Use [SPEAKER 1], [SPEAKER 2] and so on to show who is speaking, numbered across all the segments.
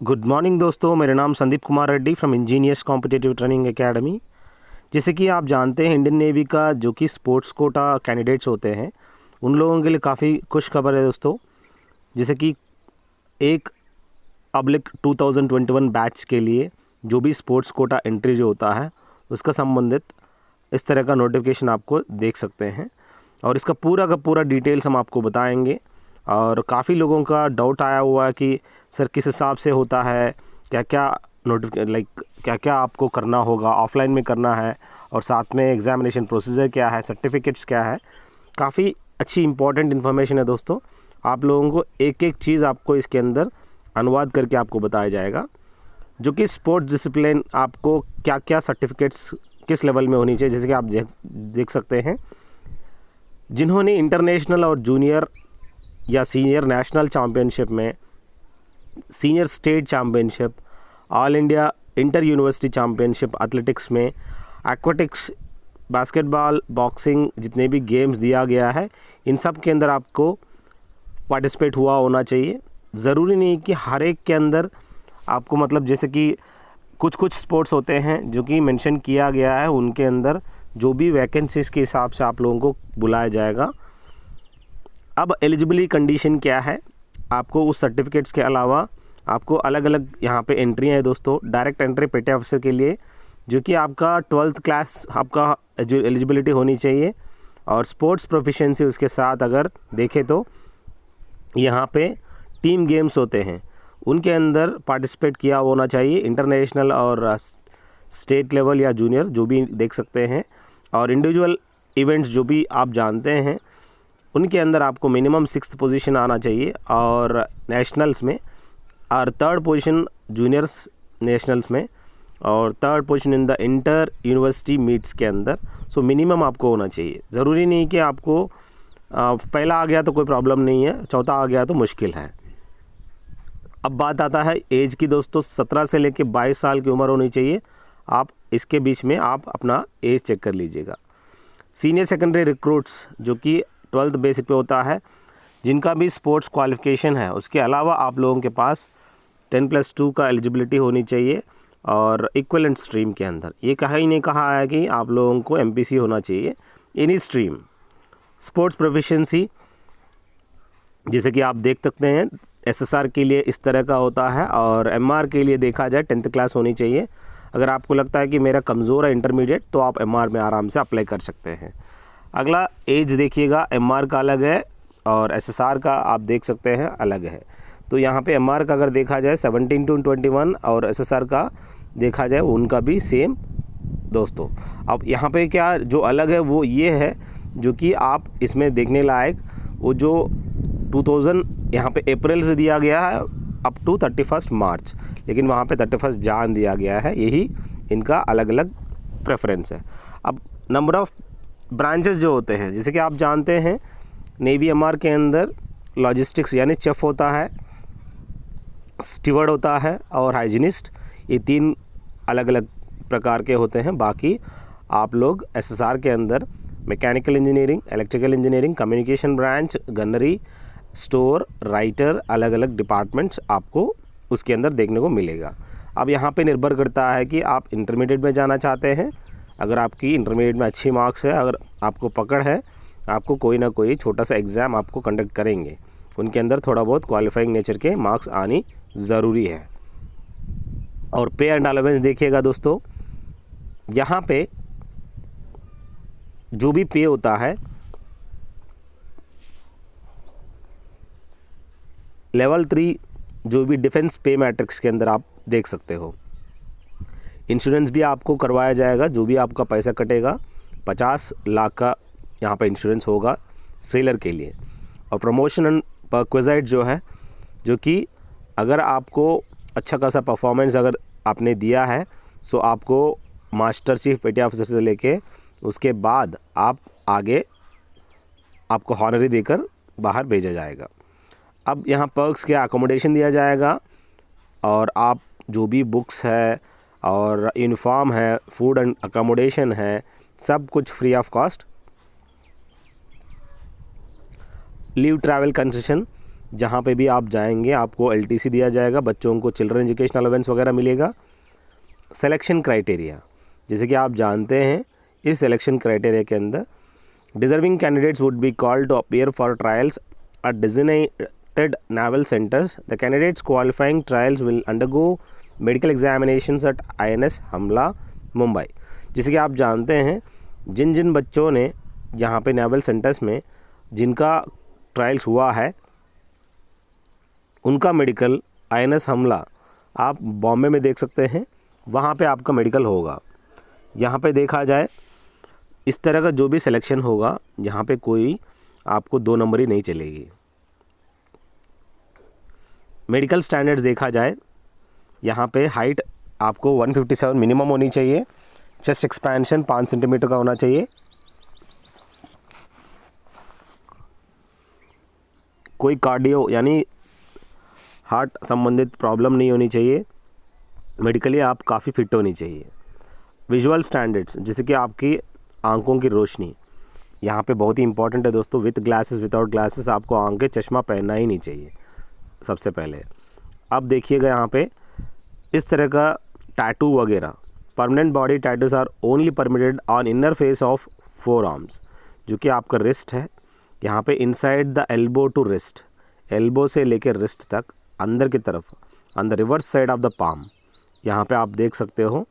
[SPEAKER 1] Good morning दोस्तों, मेरा नाम Sandeep Kumar Reddy from engineers competitive training academy. जैसे कि आप जानते हैं, इंडियन नेवी का जो कि स्पोर्ट्स कोटा कैंडिडेट्स होते हैं उन लोगों के लिए काफ़ी खुश खबर है दोस्तों। जैसे कि एक पब्लिक 2021 बैच के लिए जो भी स्पोर्ट्स कोटा एंट्री जो होता है उसका संबंधित इस तरह का नोटिफिकेशन आपको देख सकते हैं, और इसका पूरा का पूरा डिटेल्स हम आपको बताएंगे। और काफ़ी लोगों का डाउट आया हुआ है कि सर किस हिसाब से होता है, क्या क्या आपको करना होगा, ऑफलाइन में करना है, और साथ में एग्ज़ामिनेशन प्रोसीजर क्या है, सर्टिफिकेट्स क्या है। काफ़ी अच्छी इंपॉर्टेंट इन्फॉर्मेशन है दोस्तों। आप लोगों को एक एक चीज़ आपको इसके अंदर अनुवाद करके आपको बताया जाएगा, जो कि स्पोर्ट्स डिसिप्लिन आपको क्या क्या सर्टिफिकेट्स किस लेवल में होनी चाहिए। जैसे कि आप देख सकते हैं, जिन्होंने इंटरनेशनल और जूनियर या सीनियर नेशनल चैम्पियनशिप में, senior state championship, all India inter university championship athletics में, एक्वेटिक्स, बास्केटबॉल, बॉक्सिंग, जितने भी गेम्स दिया गया है इन सब के अंदर आपको पार्टिसिपेट हुआ होना चाहिए। ज़रूरी नहीं कि हर एक के अंदर आपको, मतलब जैसे कि कुछ स्पोर्ट्स होते हैं जो कि मेंशन किया गया है, उनके अंदर जो भी वैकेंसीज़ के हिसाब से आप लोगों को बुलाया जाएगा। अब एलिजिबिलिटी कंडीशन क्या है, आपको उस सर्टिफिकेट्स के अलावा आपको अलग अलग यहाँ पे एंट्रियाँ है दोस्तों। डायरेक्ट एंट्री पेटी ऑफिसर के लिए, जो कि आपका 12th क्लास आपका एलिजिबिलिटी होनी चाहिए, और स्पोर्ट्स प्रोफिशिएंसी उसके साथ अगर देखें तो यहाँ पे टीम गेम्स होते हैं उनके अंदर पार्टिसिपेट किया होना चाहिए, इंटरनेशनल और स्टेट लेवल या जूनियर जो भी देख सकते हैं। और इंडिविजुअल इवेंट्स जो भी आप जानते हैं उनके अंदर आपको मिनिमम 6th पोजीशन आना चाहिए, और नेशनल्स में, और 3rd पोजीशन जूनियर्स नेशनल्स में, और 3rd position in the inter university meets के अंदर। सो मिनिमम आपको होना चाहिए। ज़रूरी नहीं कि आपको पहला आ गया तो कोई प्रॉब्लम नहीं है, चौथा आ गया तो मुश्किल है। अब बात आता है एज की दोस्तों। 17 से लेकर 22 साल की उम्र होनी चाहिए। आप इसके बीच में आप अपना एज चेक कर लीजिएगा। सीनियर सेकेंडरी रिक्रूट्स जो कि 12th बेसिक पे होता है, जिनका भी स्पोर्ट्स क्वालिफिकेशन है, उसके अलावा आप लोगों के पास 10+2 का एलिजिबिलिटी होनी चाहिए, और इक्विवेलेंट स्ट्रीम के अंदर ये कहीं नहीं कहा है कि आप लोगों को MPC होना चाहिए, एनी स्ट्रीम। स्पोर्ट्स प्रोफिशिएंसी जैसे कि आप देख सकते हैं, SSR के लिए इस तरह का होता है, और MR के लिए देखा जाए 10th क्लास होनी चाहिए। अगर आपको लगता है कि मेरा कमज़ोर है इंटरमीडिएट, तो आप MR में आराम से अप्लाई कर सकते हैं। अगला एज देखिएगा, MR का अलग है और SSR का आप देख सकते हैं अलग है। तो यहाँ पे MR का अगर देखा जाए 17 to 21, और SSR का देखा जाए उनका भी सेम दोस्तों। अब यहाँ पे क्या जो अलग है वो ये है, जो कि आप इसमें देखने लायक, वो जो 2000 यहाँ पे अप्रैल से दिया गया है अप टू 31 मार्च, लेकिन वहाँ पे 31 जान दिया गया है। यही इनका अलग अलग प्रेफरेंस है। अब नंबर ऑफ़ ब्रांचेस जो होते हैं, जैसे कि आप जानते हैं, नेवी MR के अंदर लॉजिस्टिक्स यानी चेफ होता है, स्टीवर्ड होता है, और हाइजीनिस्ट। ये 3 अलग अलग प्रकार के होते हैं। बाकी आप लोग SSR के अंदर mechanical engineering, electrical engineering, communication branch, gunnery, store, writer, अलग अलग डिपार्टमेंट्स आपको उसके अंदर देखने को मिलेगा। अब यहाँ पे निर्भर करता है कि आप इंटरमीडिएट में जाना चाहते हैं। अगर आपकी इंटरमीडिएट में अच्छी मार्क्स है, अगर आपको पकड़ है, आपको कोई ना कोई छोटा सा एग्ज़ाम आपको कंडक्ट करेंगे, उनके अंदर थोड़ा बहुत क्वालिफाइंग नेचर के मार्क्स आनी ज़रूरी है। और पे एंड अलाउंस देखिएगा दोस्तों, यहाँ पे जो भी पे होता है, लेवल 3 जो भी डिफेंस पे मैट्रिक्स के अंदर आप देख सकते हो। इंश्योरेंस भी आपको करवाया जाएगा, जो भी आपका पैसा कटेगा 50 लाख का यहाँ पे इंश्योरेंस होगा सेलर के लिए। और प्रमोशन एंड परक्विज़ाइट जो है, जो कि अगर आपको अच्छा खासा परफॉर्मेंस अगर आपने दिया है, सो आपको मास्टर चीफ पेटी ऑफिसर से लेके उसके बाद आप आगे आपको हॉनरी देकर बाहर भेजा जाएगा। अब यहाँ पर्क्स के अकोमोडेशन दिया जाएगा, और आप जो भी बुक्स है और यूनिफॉर्म है, फूड एंड अकोमोडेशन है, सब कुछ free of cost. Leave travel concession जहाँ पे भी आप जाएंगे आपको LTC दिया जाएगा, बच्चों को चिल्ड्रन एजुकेशन अलाउंस वगैरह मिलेगा। सिलेक्शन क्राइटेरिया, जैसे कि आप जानते हैं इस सिलेक्शन क्राइटेरिया के अंदर deserving candidates would be called to appear for trials at designated naval centers. The candidates qualifying trials will undergo medical examinations at INS हमला मुंबई। जैसे कि आप जानते हैं जिन जिन बच्चों ने यहाँ पे नेवल सेंटर्स में जिनका ट्रायल्स हुआ है उनका मेडिकल INS हमला आप बॉम्बे में देख सकते हैं, वहाँ पे आपका मेडिकल होगा। यहाँ पे देखा जाए इस तरह का जो भी सिलेक्शन होगा यहाँ पे कोई आपको 2 नंबरी नहीं चलेगी। मेडिकल स्टैंडर्ड्स देखा जाए यहाँ पे हाइट आपको 157 मिनिमम होनी चाहिए, चेस्ट एक्सपेंशन 5 सेंटीमीटर का होना चाहिए, कोई कार्डियो यानी हार्ट संबंधित प्रॉब्लम नहीं होनी चाहिए, मेडिकली आप काफ़ी फिट होनी चाहिए। विजुअल स्टैंडर्ड्स जैसे कि आपकी आंखों की रोशनी यहाँ पे बहुत ही इंपॉर्टेंट है दोस्तों। विथ ग्लासेस विदाउट ग्लासेस आपको आंखें चश्मा पहनना ही नहीं चाहिए सबसे पहले। अब देखिएगा यहाँ पे इस तरह का टैटू वगैरह permanent body tattoos are only permitted on inner face of 4 arms, जो कि आपका रिस्ट है यहाँ पे inside the elbow to wrist, elbow से लेकर रिस्ट तक अंदर की तरफ on the reverse side of the palm, यहाँ पे आप देख सकते हो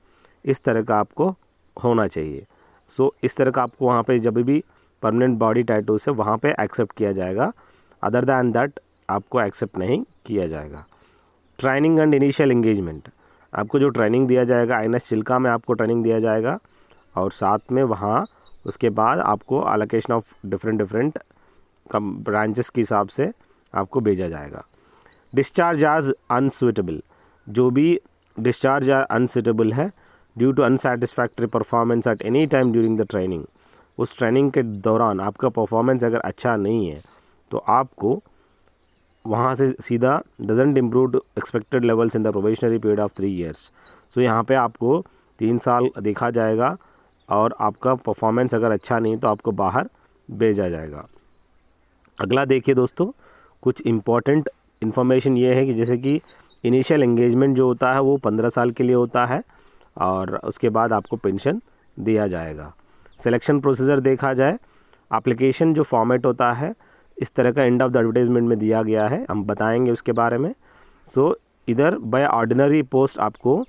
[SPEAKER 1] इस तरह का आपको होना चाहिए। सो इस तरह का आपको वहाँ पे जब भी परमानेंट बॉडी टैटू से वहाँ पे एक्सेप्ट किया जाएगा, अदर दैन दैट आपको एक्सेप्ट नहीं किया जाएगा। ट्रेनिंग एंड इनिशियल एंगेजमेंट, आपको जो ट्रेनिंग दिया जाएगा INS चिल्का में आपको ट्रेनिंग दिया जाएगा और साथ में वहाँ उसके बाद आपको एलोकेशन ऑफ डिफरेंट ब्रांचेस के हिसाब से आपको भेजा जाएगा। डिस्चार्ज एज अनसुटेबल, जो भी डिस्चार्ज या अनसुटेबल है due to unsatisfactory performance at any time during the training, उस ट्रेनिंग के दौरान आपका परफॉर्मेंस अगर अच्छा नहीं है तो आपको वहाँ से सीधा doesn't improve to expected levels in the probationary period of 3 years। So यहाँ पे आपको 3 साल देखा जाएगा और आपका परफॉर्मेंस अगर अच्छा नहीं तो आपको बाहर भेजा जाएगा। अगला देखिए दोस्तों, कुछ इम्पॉर्टेंट इन्फॉर्मेशन ये है कि जैसे कि इनिशियल एंगेजमेंट जो होता है वो 15 साल के लिए होता है और उसके बाद आपको पेंशन दिया जाएगा। सिलेक्शन प्रोसीजर देखा जाए, एप्लीकेशन जो फॉर्मेट होता है इस तरह का एंड ऑफ द एडवर्टाइजमेंट में दिया गया है, हम बताएंगे उसके बारे में। सो इधर बाय ऑर्डिनरी पोस्ट आपको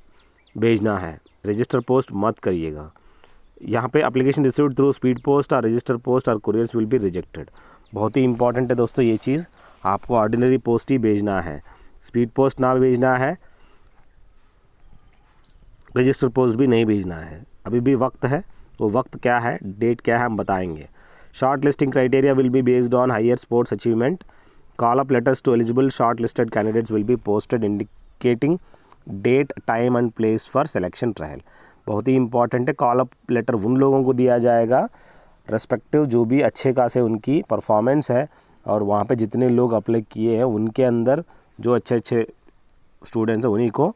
[SPEAKER 1] भेजना है, रजिस्टर पोस्ट मत करिएगा। यहाँ पे application received through speed post और रजिस्टर पोस्ट और कुरियर्स विल बी रिजेक्टेड। बहुत ही इंपॉर्टेंट है दोस्तों ये चीज़, आपको ऑर्डिनरी पोस्ट ही भेजना है, स्पीड पोस्ट ना भेजना है, रजिस्टर पोस्ट भी नहीं भेजना है। अभी भी वक्त है, वो वक्त क्या है, डेट क्या है हम बताएंगे। Short listing criteria will be based on higher sports achievement. Call up letters to eligible short listed candidates will be posted indicating date time and place for selection trial. बहुत ही इंपॉर्टेंट है, call up letter उन लोगों को दिया जाएगा respective जो भी अच्छे खासे उनकी परफॉर्मेंस है और वहाँ पे जितने लोग अप्लाई किए हैं उनके अंदर जो अच्छे अच्छे स्टूडेंट्स हैं उन्हीं को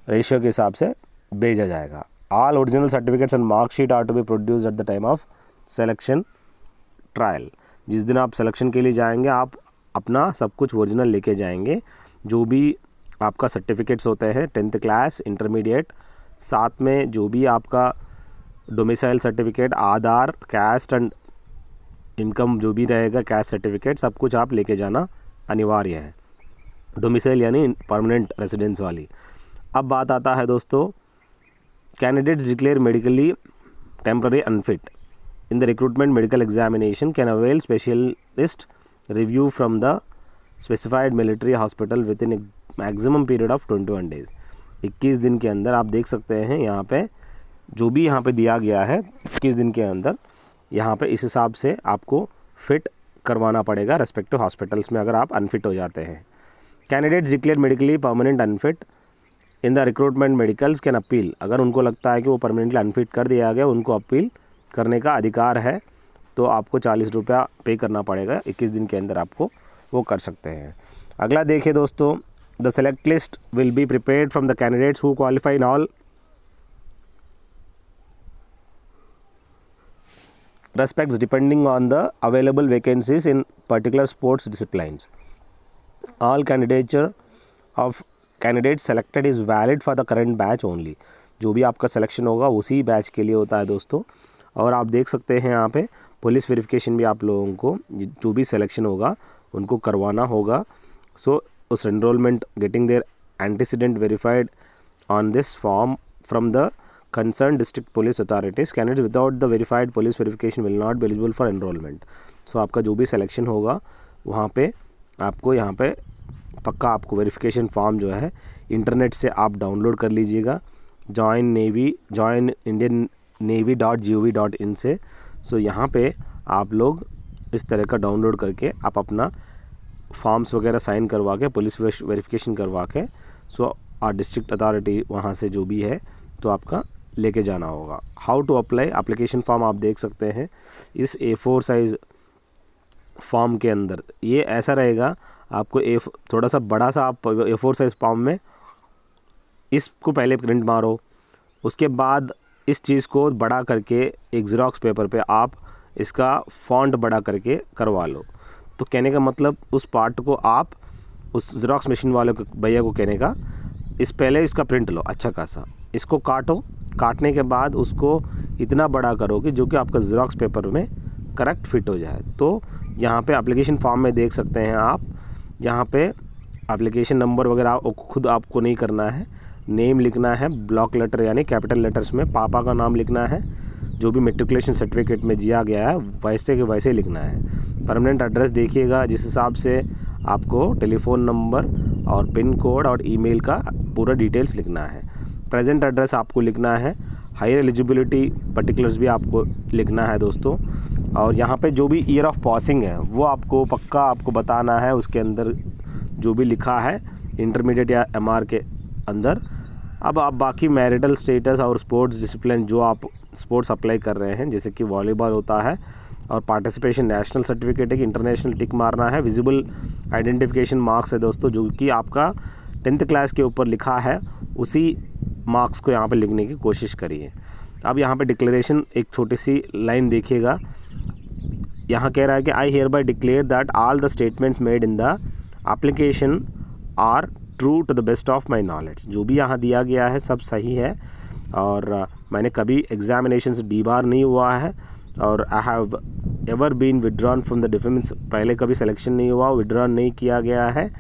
[SPEAKER 1] रेशियो के हिसाब से भेजा जाएगा। All original certificates and marksheet are to be produce at the time of selection trial. जिस दिन आप सिलेक्शन के लिए जाएंगे आप अपना सब कुछ ओरिजिनल लेके जाएंगे, जो भी आपका सर्टिफिकेट्स होते हैं 10th क्लास, इंटरमीडिएट, साथ में जो भी आपका domicile certificate, Aadhaar, caste and income जो भी रहेगा, कैस्ट सर्टिफिकेट, सब कुछ आप लेके जाना अनिवार्य है। डोमिसाइल यानी परमानेंट रेजिडेंस वाली। अब बात आता है दोस्तों, candidates declare medically temporary unfit in the recruitment medical examination can avail specialist review from the specified military hospital with in maximum period of 21 days। 21 दिन के अंदर आप देख सकते हैं यहाँ पे जो भी यहाँ पे दिया गया है 21 दिन के अंदर यहाँ पे इस हिसाब से आपको फिट करवाना पड़ेगा रेस्पेक्टिव हॉस्पिटल्स में अगर आप अनफिट हो जाते हैं। Candidates declare medically permanent unfit in the recruitment medicals can appeal, अगर उनको लगता है कि वो परमानेंटली अनफिट कर दिया गया, उनको अपील करने का अधिकार है, तो आपको 40 रुपया पे करना पड़ेगा। 21 दिन के अंदर आपको वो कर सकते हैं। अगला देखिए दोस्तों, the select list will be prepared from the candidates who qualify in all respects depending on the available vacancies in particular sports disciplines। All candidature of candidate selected is valid for the current batch only. जो भी आपका selection होगा उसी batch के लिए होता है दोस्तों। और आप देख सकते हैं यहाँ पे पुलिस वेरिफिकेशन भी आप लोगों को जो भी सिलेक्शन होगा उनको करवाना होगा। सो उस enrolment getting their antecedent verified on this form from the concern district police authorities. Candidate without the verified police verification will not be eligible for enrolment. So आपका जो भी सिलेक्शन होगा वहाँ पे आपको यहाँ पे पक्का आपको वेरिफिकेशन फॉर्म जो है इंटरनेट से आप डाउनलोड कर लीजिएगा जॉइन इंडियन नेवी.gov.in से। सो यहाँ पे आप लोग इस तरह का डाउनलोड करके आप अपना फॉर्म्स वगैरह साइन करवा के पुलिस वेरिफिकेशन करवा के सो डिस्ट्रिक्ट अथॉरिटी वहाँ से जो भी है तो आपका लेके जाना होगा। How to apply application form आप देख सकते हैं इस A4 साइज़ फॉर्म के अंदर। ये ऐसा रहेगा आपको थोड़ा सा बड़ा सा आप A4 साइज़ फॉर्म में इसको पहले प्रिंट मारो, उसके बाद इस चीज़ को बड़ा करके एक ज़ेरॉक्स पेपर पे आप इसका फॉन्ट बड़ा करके करवा लो। तो कहने का मतलब उस पार्ट को आप उस ज़ेरॉक्स मशीन वाले को भैया को कहने का पहले इसका प्रिंट लो अच्छा खासा, इसको काटो, काटने के बाद उसको इतना बड़ा करो कि जो कि आपका ज़ेरॉक्स पेपर में करेक्ट फिट हो जाए। तो यहाँ पे एप्लीकेशन फॉर्म में देख सकते हैं आप, यहाँ पे एप्लीकेशन नंबर वगैरह खुद आपको नहीं करना है, नेम लिखना है ब्लॉक लेटर यानी कैपिटल लेटर्स में, पापा का नाम लिखना है, जो भी मेट्रिकुलेशन सर्टिफिकेट में दिया गया है वैसे के वैसे लिखना है। परमानेंट एड्रेस देखिएगा जिस हिसाब से आपको टेलीफ़ोन नंबर और पिन कोड और ईमेल का पूरा डिटेल्स लिखना है। प्रेजेंट एड्रेस आपको लिखना है, हायर एलिजिबिलिटी पर्टिकुलर्स भी आपको लिखना है दोस्तों। और यहाँ पे जो भी ईयर ऑफ पासिंग है वो आपको पक्का आपको बताना है, उसके अंदर जो भी लिखा है इंटरमीडिएट या MR के अंदर। अब आप बाकी मैरिटल स्टेटस और स्पोर्ट्स डिसिप्लिन जो आप स्पोर्ट्स अप्लाई कर रहे हैं जैसे कि वॉलीबॉल होता है और पार्टिसिपेशन नेशनल सर्टिफिकेट है कि इंटरनेशनल टिक मारना है, विजिबल आइडेंटिफिकेशन मार्क्स है दोस्तों जो कि आपका 10th क्लास के ऊपर लिखा है उसी मार्क्स को यहाँ पे लिखने की कोशिश करिए। अब यहाँ पे डिक्लेरेशन एक छोटी सी लाइन देखिएगा, यहाँ कह रहा है कि I hereby declare that all the statements made in the application are true to the best of my knowledge. जो भी यहाँ दिया गया है सब सही है और मैंने कभी एग्जामिनेशन से डीबार नहीं हुआ है और I have ever been withdrawn from the defence, पहले कभी सिलेक्शन नहीं हुआ, विड्रॉन नहीं किया गया है।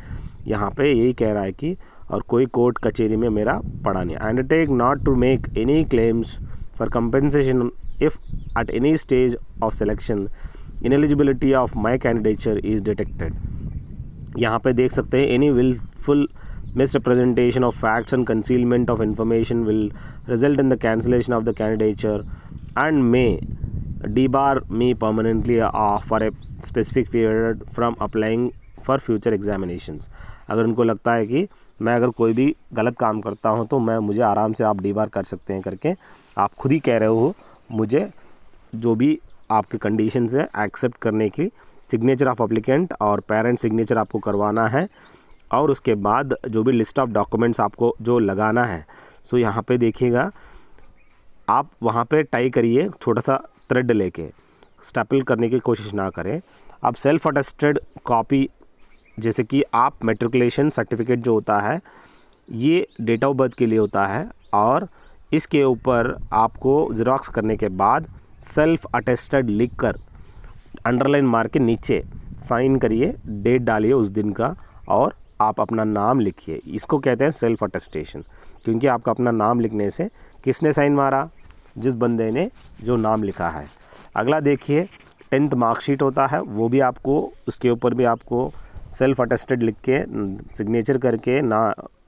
[SPEAKER 1] यहाँ पे यही कह रहा है कि और कोई कोर्ट कचहरी में मेरा पड़ा नहीं। Undertake not to make any claims for compensation if at any stage of selection ineligibility of my candidature is detected. यहाँ पे देख सकते हैं any wilful misrepresentation of facts and concealment of information will result in the cancellation of the candidature and may debar me permanently for a specific period from applying for future examinations। अगर उनको लगता है कि मैं अगर कोई भी गलत काम करता हूं तो मुझे आराम से आप डीबार कर सकते हैं करके आप खुद ही कह रहे हो, मुझे जो भी आपके कंडीशन है एक्सेप्ट करने की सिग्नेचर ऑफ एप्लीकेंट और पेरेंट सिग्नेचर आपको करवाना है और उसके बाद जो भी लिस्ट ऑफ डॉक्यूमेंट्स आपको जो लगाना है। सो यहाँ पे देखिएगा आप वहाँ पे टाई करिए, छोटा सा थ्रेड लेके स्टेपल करने की कोशिश ना करें। आप सेल्फ अटेस्टेड कॉपी जैसे कि आप मैट्रिकुलेशन सर्टिफिकेट जो होता है ये डेट ऑफ बर्थ के लिए होता है और इसके ऊपर आपको ज़ेरॉक्स करने के बाद सेल्फ अटेस्टेड लिखकर अंडरलाइन मार के नीचे साइन करिए, डेट डालिए उस दिन का और आप अपना नाम लिखिए। इसको कहते हैं सेल्फ अटेस्टेशन, क्योंकि आपका अपना नाम लिखने से किसने साइन मारा, जिस बंदे ने जो नाम लिखा है। अगला देखिए 10th मार्कशीट होता है, वो भी आपको उसके ऊपर भी आपको सेल्फ अटेस्टेड लिख के सिग्नेचर करके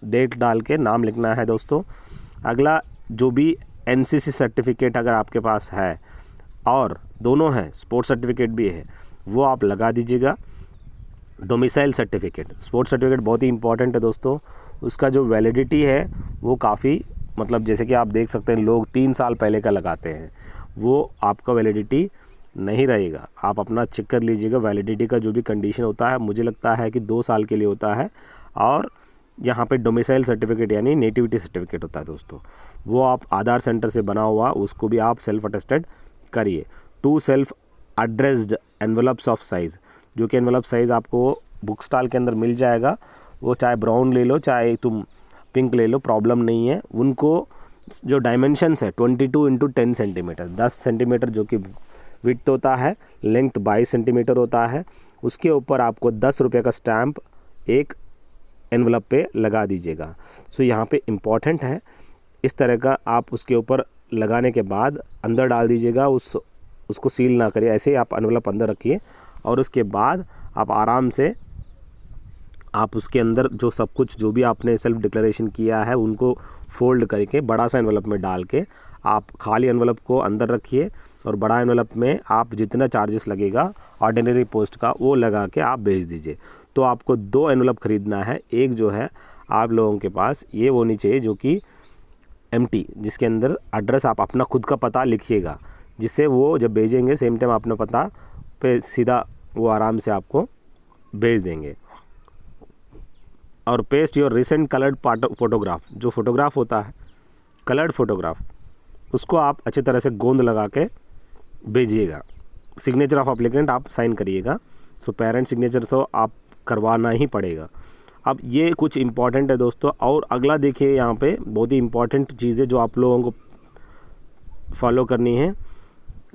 [SPEAKER 1] डेट डाल के नाम लिखना है दोस्तों। अगला जो भी NCC सर्टिफिकेट अगर आपके पास है और दोनों हैं, स्पोर्ट्स सर्टिफिकेट भी है, वो आप लगा दीजिएगा। डोमिसाइल सर्टिफिकेट, स्पोर्ट्स सर्टिफिकेट बहुत ही इंपॉर्टेंट है दोस्तों, उसका जो वैलिडिटी है वो काफ़ी मतलब जैसे कि आप देख सकते हैं लोग 3 साल पहले का लगाते हैं, वो आपका वैलिडिटी नहीं रहेगा। आप अपना चेक कर लीजिएगा वैलिडिटी का जो भी कंडीशन होता है, मुझे लगता है कि 2 साल के लिए होता है। और यहाँ पे डोमिसाइल सर्टिफिकेट यानी नेटिविटी सर्टिफिकेट होता है दोस्तों, वो आप आधार सेंटर से बना हुआ उसको भी आप सेल्फ अटेस्टेड करिए। 2 self addressed envelopes of size, जो कि एनवलप साइज़ आपको बुक स्टॉल के अंदर मिल जाएगा। वो चाहे ब्राउन ले लो चाहे तुम पिंक ले लो, प्रॉब्लम नहीं है। उनको जो डायमेंशंस है 22 इंटू 10 सेंटीमीटर, 10 सेंटीमीटर जो कि विड्थ होता है, लेंथ 22 सेंटीमीटर होता है। उसके ऊपर आपको 10 रुपये का स्टैम्प एक एनवलप पे लगा दीजिएगा। सो यहाँ पे इम्पॉर्टेंट है, इस तरह का आप उसके ऊपर लगाने के बाद अंदर डाल दीजिएगा। उसको सील ना करिए, ऐसे ही आप एनवलप अंदर रखिए और उसके बाद आप आराम से आप उसके अंदर जो सब कुछ जो भी आपने सेल्फ डिक्लेरेशन किया है उनको फोल्ड करके बड़ा सा एनवलप में डाल के आप खाली एनवलप को अंदर रखिए और बड़ा एनवलप में आप जितना चार्जेस लगेगा ऑर्डिनरी पोस्ट का वो लगा के आप भेज दीजिए। तो आपको 2 एनवलप ख़रीदना है। एक जो है आप लोगों के पास ये होनी चाहिए जो कि एम्प्टी, जिसके अंदर एड्रेस आप अपना खुद का पता लिखिएगा, जिससे वो जब भेजेंगे सेम टाइम अपना पता पे सीधा वो आराम से आपको भेज देंगे। और paste your recent coloured photograph, जो फोटोग्राफ होता है कलर्ड फोटोग्राफ, उसको आप अच्छी तरह से गोंद लगा के भेजिएगा। सिग्नेचर ऑफ एप्लीकेंट आप साइन करिएगा। सो पेरेंट सिग्नेचर सो आप करवाना ही पड़ेगा। अब ये कुछ इम्पॉर्टेंट है दोस्तों। और अगला देखिए, यहाँ पे बहुत ही इम्पॉर्टेंट चीज़ है जो आप लोगों को फॉलो करनी है।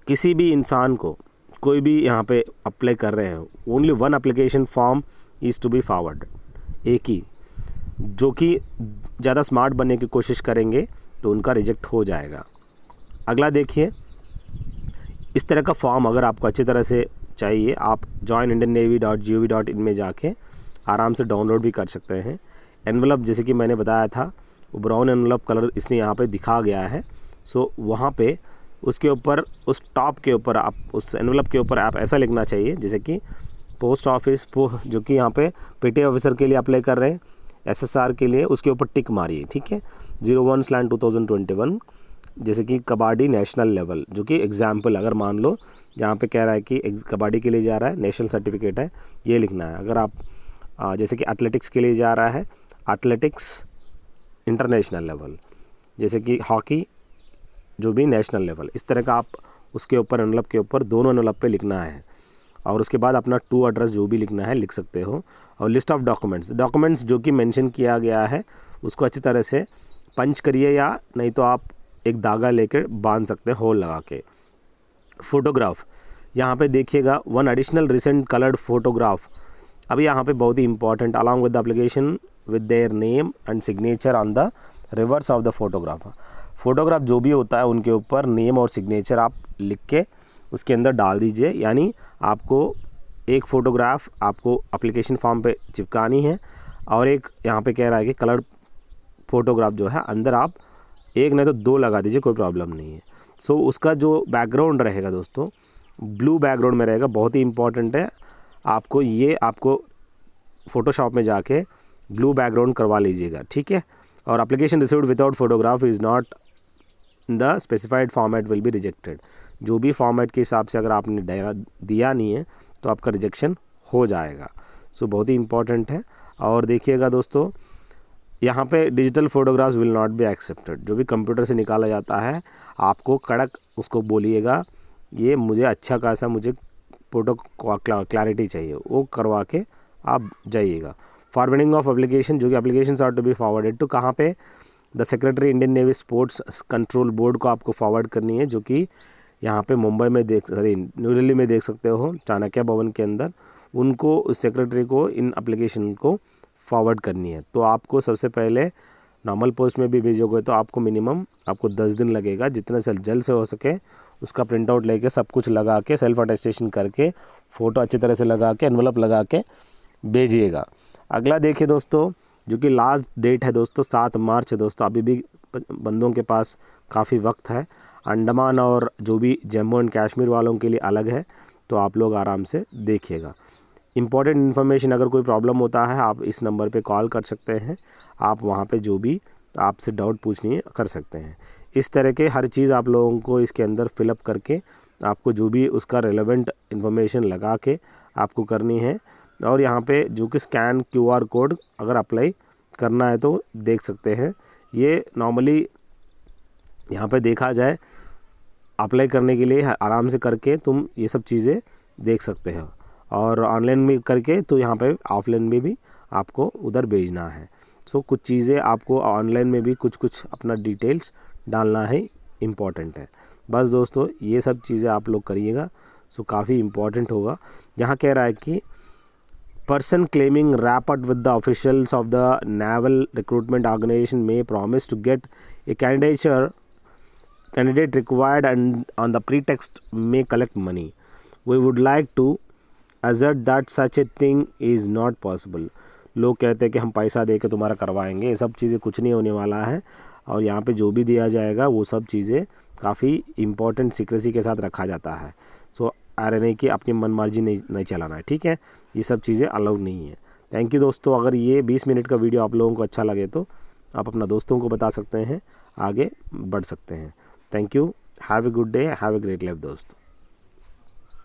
[SPEAKER 1] किसी भी इंसान को कोई भी यहाँ पे अप्लाई कर रहे हैं, only 1 application form is to be forward, एक ही। जो कि ज़्यादा स्मार्ट बनने की कोशिश करेंगे तो उनका रिजेक्ट हो जाएगा। अगला देखिए, इस तरह का फॉर्म अगर आपको अच्छी तरह से चाहिए, आप joinindiannavy.gov.in में जाके आराम से डाउनलोड भी कर सकते हैं। एनवलप जैसे कि मैंने बताया था, वो ब्राउन एनवलप कलर इसने यहाँ पे दिखा गया है। सो वहाँ पे उसके ऊपर उस टॉप के ऊपर आप उस एनवलप के ऊपर आप ऐसा लिखना चाहिए जैसे कि पोस्ट ऑफिस जो कि यहाँ पे पीटी ऑफिसर के लिए अप्लाई कर रहे हैं, एसएसआर के लिए उसके ऊपर टिक मारिए, ठीक है। 01/2021 जैसे कि कबड्डी नेशनल लेवल, जो कि एग्जाम्पल अगर मान लो जहाँ पे कह रहा है कि कबड्डी के लिए जा रहा है, नेशनल सर्टिफिकेट है, ये लिखना है। अगर आप जैसे कि एथलेटिक्स के लिए जा रहा है, एथलेटिक्स इंटरनेशनल लेवल, जैसे कि हॉकी जो भी नेशनल लेवल, इस तरह का आप उसके ऊपर एनवलप के ऊपर दोनों एनवलप पे लिखना है। और उसके बाद अपना टू एड्रेस जो भी लिखना है लिख सकते हो। और लिस्ट ऑफ डॉक्यूमेंट्स जो कि मेंशन किया गया है उसको अच्छी तरह से पंच करिए, या नहीं तो आप एक धागा लेकर बांध सकते हैं होल लगा के। फ़ोटोग्राफ यहाँ पे देखिएगा, 1 एडिशनल रिसेंट कलर्ड फोटोग्राफ। अब यहाँ पे बहुत ही important, along with the application with their name and signature on the reverse of the photograph. Photograph जो भी होता है उनके ऊपर नेम और सिग्नेचर आप लिख के उसके अंदर डाल दीजिए। यानी आपको एक फ़ोटोग्राफ आपको एप्लीकेशन फॉर्म पे चिपकानी है और एक यहाँ पे कह रहा है कि कलर फ़ोटोग्राफ जो है अंदर आप एक नहीं तो 2 लगा दीजिए, कोई प्रॉब्लम नहीं है। सो उसका जो बैकग्राउंड रहेगा दोस्तों ब्लू बैकग्राउंड में रहेगा, बहुत ही इंपॉर्टेंट है। आपको फ़ोटोशॉप में जाके ब्लू बैकग्राउंड करवा लीजिएगा, ठीक है। और application received without photograph is not the specified format will be rejected. जो भी फॉर्मेट के हिसाब से अगर आपने दिया नहीं है तो आपका रिजेक्शन हो जाएगा। सो बहुत ही इंपॉर्टेंट है। और देखिएगा दोस्तों, यहाँ पे digital photographs will not be accepted. जो भी कंप्यूटर से निकाला जाता है आपको कड़क उसको बोलिएगा, ये मुझे अच्छा खासा मुझे फ़ोटो क्लैरिटी चाहिए, वो करवा के आप जाइएगा। फॉरवर्डिंग ऑफ एप्लीकेशन, जो कि application are to be forwarded to कहाँ पे, the secretary Indian navy sports control board को आपको फॉरवर्ड करनी है, जो कि यहाँ पे मुंबई में न्यू दिल्ली में देख सकते हो, चाणक्य भवन के अंदर। उनको उस सेक्रेटरी को इन एप्लीकेशन को फॉरवर्ड करनी है। तो आपको सबसे पहले नॉर्मल पोस्ट में भी भेजोगे तो आपको मिनिमम 10 दिन लगेगा। जितना जल्द से हो सके उसका प्रिंट आउट लेके सब कुछ लगा के सेल्फ अटेस्टेशन करके फ़ोटो अच्छी तरह से लगा के एनवलप लगा के भेजिएगा। अगला देखिए दोस्तों, जो कि लास्ट डेट है दोस्तों 7 मार्च है दोस्तों। अभी भी बंदों के पास काफ़ी वक्त है। अंडमान और जो भी जम्मू एंड कश्मीर वालों के लिए अलग है, तो आप लोग आराम से देखिएगा। इम्पॉर्टेंट इन्फॉर्मेशन, अगर कोई प्रॉब्लम होता है आप इस नंबर पे कॉल कर सकते हैं। आप वहाँ पे जो भी आपसे डाउट पूछनी है कर सकते हैं। इस तरह के हर चीज़ आप लोगों को इसके अंदर फिलअप करके आपको जो भी उसका रेलेवेंट इन्फॉर्मेशन लगा के आपको करनी है। और यहाँ पे जो कि स्कैन QR कोड अगर अप्लाई करना है तो देख सकते हैं। ये नॉर्मली यहाँ पे देखा जाए अप्लाई करने के लिए आराम से करके तुम ये सब चीज़ें देख सकते हैं। और ऑनलाइन में करके तो यहाँ पे ऑफलाइन में भी आपको उधर भेजना है। सो कुछ चीज़ें आपको ऑनलाइन में भी कुछ कुछ अपना डिटेल्स डालना है, इम्पॉर्टेंट है। बस दोस्तों ये सब चीज़ें आप लोग करिएगा, सो काफ़ी इम्पॉर्टेंट होगा। यहाँ कह रहा है कि person claiming rapport with the officials of the naval recruitment organization may promise to get a candidate required and on the pretext may collect money. We would like to assert that such a thing is not possible. लोग कहते हैं कि हम पैसा दे के तुम्हारा करवाएंगे, ये सब चीज़ें कुछ नहीं होने वाला है। और यहाँ पे जो भी दिया जाएगा वो सब चीज़ें काफ़ी इम्पोर्टेंट सीक्रेसी के साथ रखा जाता है। सो RNA की अपनी मनमर्जी नहीं चलाना है, ठीक है। ये सब चीज़ें अलाउड नहीं है। थैंक यू दोस्तों। अगर ये 20 मिनट का वीडियो आप लोगों को अच्छा लगे तो आप अपना दोस्तों को बता सकते हैं, आगे बढ़ सकते हैं। Thank you. Have a good day, have a great life दोस्तों।